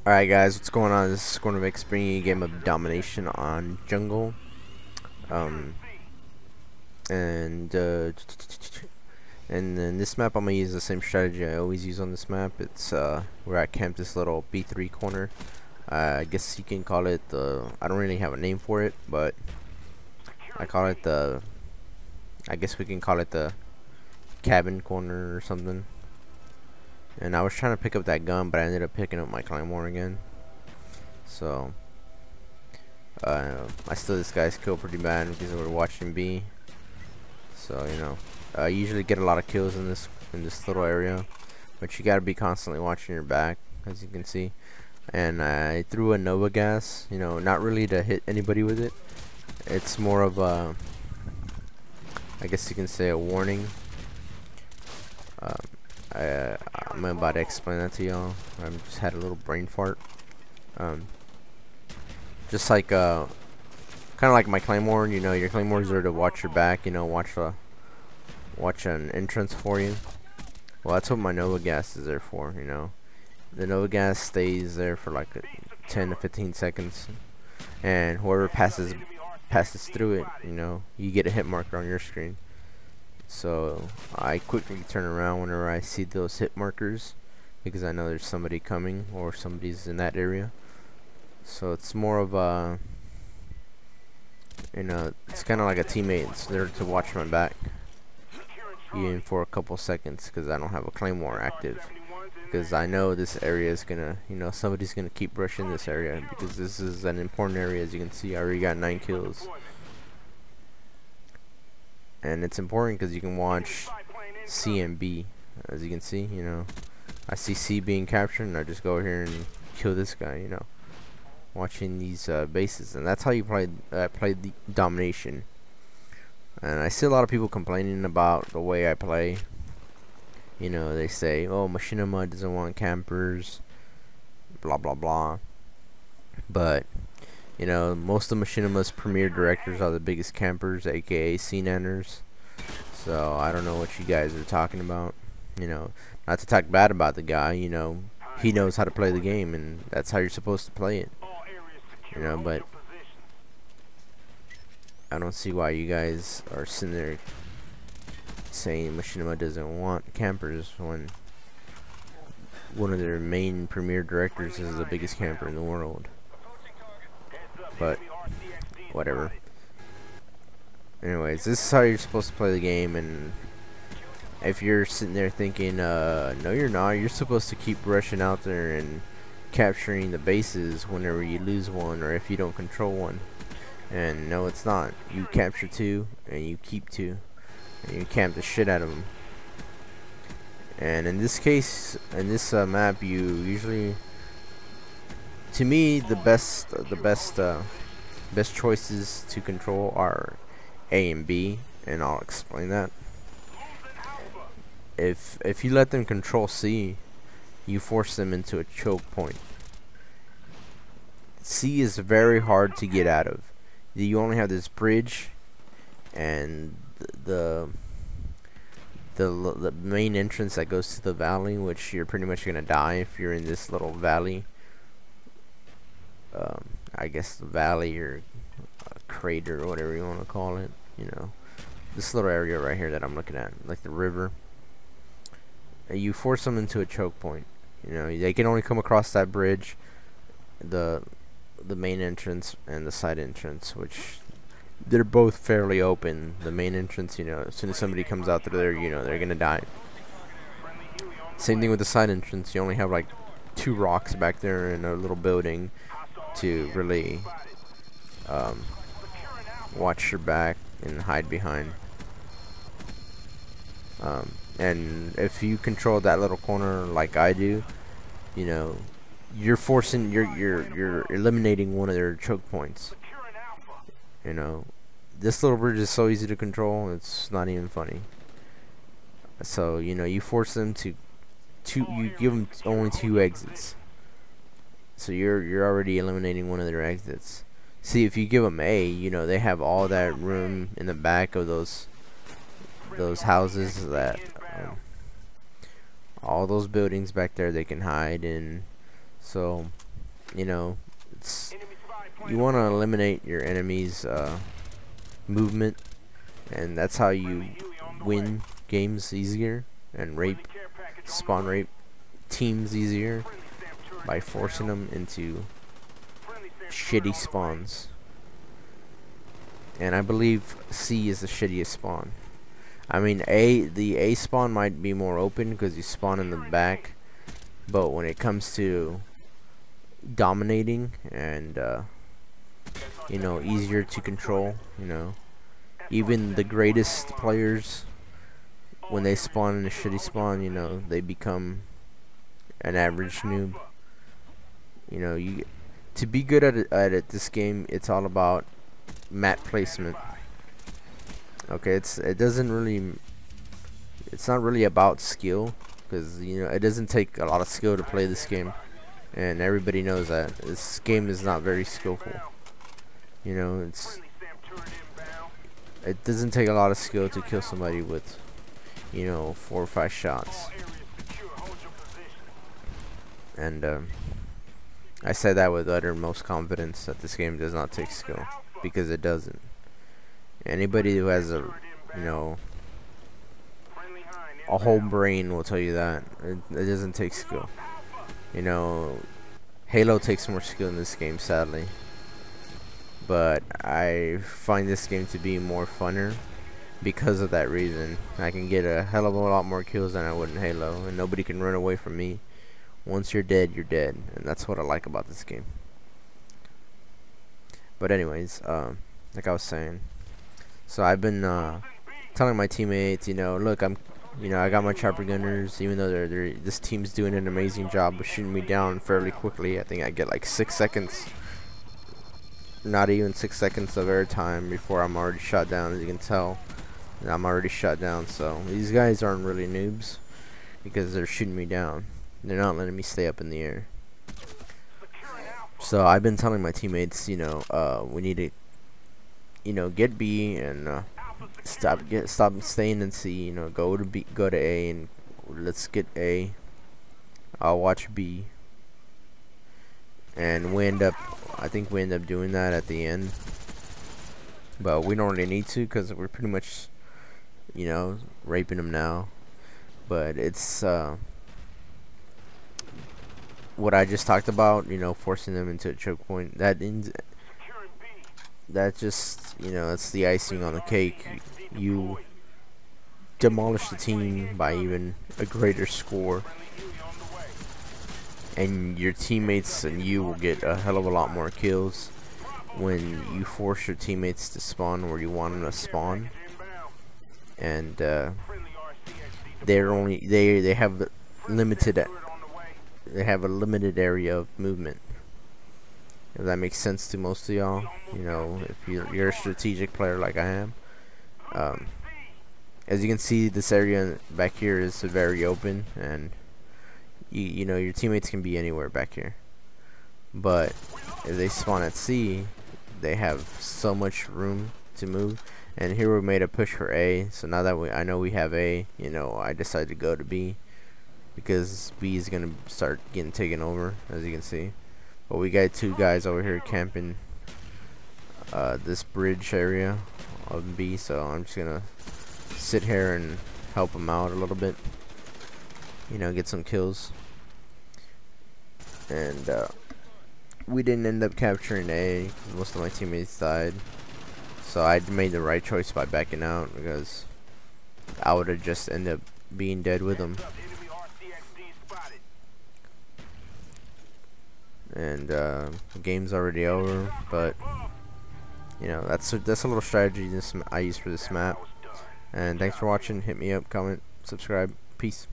Alright guys, what's going on? This is Scorn bringing you a game of domination on jungle. And then this map I'm gonna use the same strategy I always use on this map. It's where I camp this little B3 corner. I guess you can call it the, I don't really have a name for it, but I call it the, I guess we can call it the cabin corner or something. And I was trying to pick up that gun, but I ended up picking up my claymore again. So I stole this guy's kill pretty bad because we were watching B. So you know, I usually get a lot of kills in this little area, but you gotta be constantly watching your back, as you can see. And I threw a Nova gas, you know, not really to hit anybody with it. It's more of a, I guess you can say, a warning. I'm about to explain that to y'all. I just had a little brain fart. Just like kind of like my claymore. You know, your claymores are to watch your back. You know, watch an entrance for you. Well, that's what my Nova gas is there for. You know, the Nova gas stays there for like 10 to 15 seconds, and whoever passes through it, you know, you get a hit marker on your screen. So I quickly turn around whenever I see those hit markers, because I know there's somebody coming or somebody's in that area. So it's more of a, you know, it's kind of like a teammate. It's there to watch my back, even for a couple seconds, because I don't have a claymore active. Because I know this area is gonna, you know, somebody's gonna keep rushing this area, because this is an important area. As you can see, I already got 9 kills. And it's important because you can watch C and B. As you can see, you know, I see C being captured, and I just go over here and kill this guy. You know, watching these bases, and that's how you play the domination. And I see a lot of people complaining about the way I play. You know, they say, "Oh, Machinima doesn't want campers," blah blah blah. But you know, most of Machinima's premier directors are the biggest campers, aka C-nanners. So I don't know what you guys are talking about. You know, not to talk bad about the guy, you know, he knows how to play the game, and that's how you're supposed to play it. You know, but I don't see why you guys are sitting there saying Machinima doesn't want campers when one of their main premier directors is the biggest camper in the world. But whatever. Anyways, this is how you're supposed to play the game, and if you're sitting there thinking, no you're not, you're supposed to keep rushing out there and capturing the bases whenever you lose one, or if you don't control one. And no, it's not. You capture 2 and you keep 2, and you camp the shit out of them. And in this case, in this map, you usually, to me, the best choices to control are A and B, and I'll explain that. If you let them control C, you force them into a choke point. C is very hard to get out of. You only have this bridge and the main entrance that goes to the valley, which you're pretty much gonna die if you're in this little valley. I guess the valley, or a crater, or whatever you want to call it. You know, this little area right here that I'm looking at, like the river. And you force them into a choke point. You know, they can only come across that bridge, the main entrance and the side entrance, which they're both fairly open. The main entrance, you know, as soon as somebody comes out through there, you know, they're gonna die. Same thing with the side entrance. You only have like 2 rocks back there and a little building to really watch your back and hide behind. And if you control that little corner like I do, you know, you're forcing, you're eliminating one of their choke points. You know, this little bridge is so easy to control, it's not even funny. So you know, you force them to you give them only 2 exits. So you're already eliminating one of their exits. See, if you give them A, you know, they have all that room in the back of those houses, that all those buildings back there they can hide in. So you know, you want to eliminate your enemy's movement, and that's how you win games easier and spawn rape teams easier, by forcing them into shitty spawns. And I believe C is the shittiest spawn. I mean, the A spawn might be more open because you spawn in the back, but when it comes to dominating and you know, easier to control, you know, even the greatest players, when they spawn in a shitty spawn, you know, they become an average noob. You know, to be good at it this game, it's all about map placement. Okay, it's not really about skill, because you know, it doesn't take a lot of skill to play this game, and everybody knows that this game is not very skillful. You know, it doesn't take a lot of skill to kill somebody with, you know, 4 or 5 shots. And I say that with uttermost confidence, that this game does not take skill, because it doesn't. Anybody who has a, you know, a whole brain will tell you that it doesn't take skill. You know, Halo takes more skill in this game, sadly, but I find this game to be more funner because of that reason. I can get a hell of a lot more kills than I would in Halo, and nobody can run away from me. Once you're dead, you're dead, and that's what I like about this game. But anyways, like I was saying, so I've been telling my teammates, you know, look, I got my chopper gunners, even though this team's doing an amazing job of shooting me down fairly quickly. I think I get like 6 seconds, not even 6 seconds of airtime before I'm already shot down. As you can tell, I'm already shot down. So these guys aren't really noobs, because they're shooting me down. They're not letting me stay up in the air. So I've been telling my teammates, you know, we need to, you know, get B and stop staying in C. You know, go to B, go to A, and let's get A. I'll watch B. And I think we end up doing that at the end. But we don't really need to, because we're pretty much, you know, raping them now. But it's what I just talked about, you know, forcing them into a choke point. That just, you know, it's the icing on the cake. You demolish the team by even a greater score, and your teammates and you will get a hell of a lot more kills when you force your teammates to spawn where you want them to spawn. And they have a limited area of movement. If that makes sense to most of y'all, you know, if you're a strategic player like I am. As you can see, this area back here is very open, and you know, your teammates can be anywhere back here. But if they spawn at C, they have so much room to move. And here we made a push for A, so now that I know we have A, you know, I decided to go to B, because B is gonna start getting taken over, as you can see. But we got 2 guys over here camping this bridge area of B, so I'm just gonna sit here and help them out a little bit, you know, get some kills. And we didn't end up capturing A, because most of my teammates died. So I made the right choice by backing out, because I would have just ended up being dead with them. And the game's already over, but you know, that's a little strategy I use for this map. And thanks for watching. Hit me up, comment, subscribe. Peace.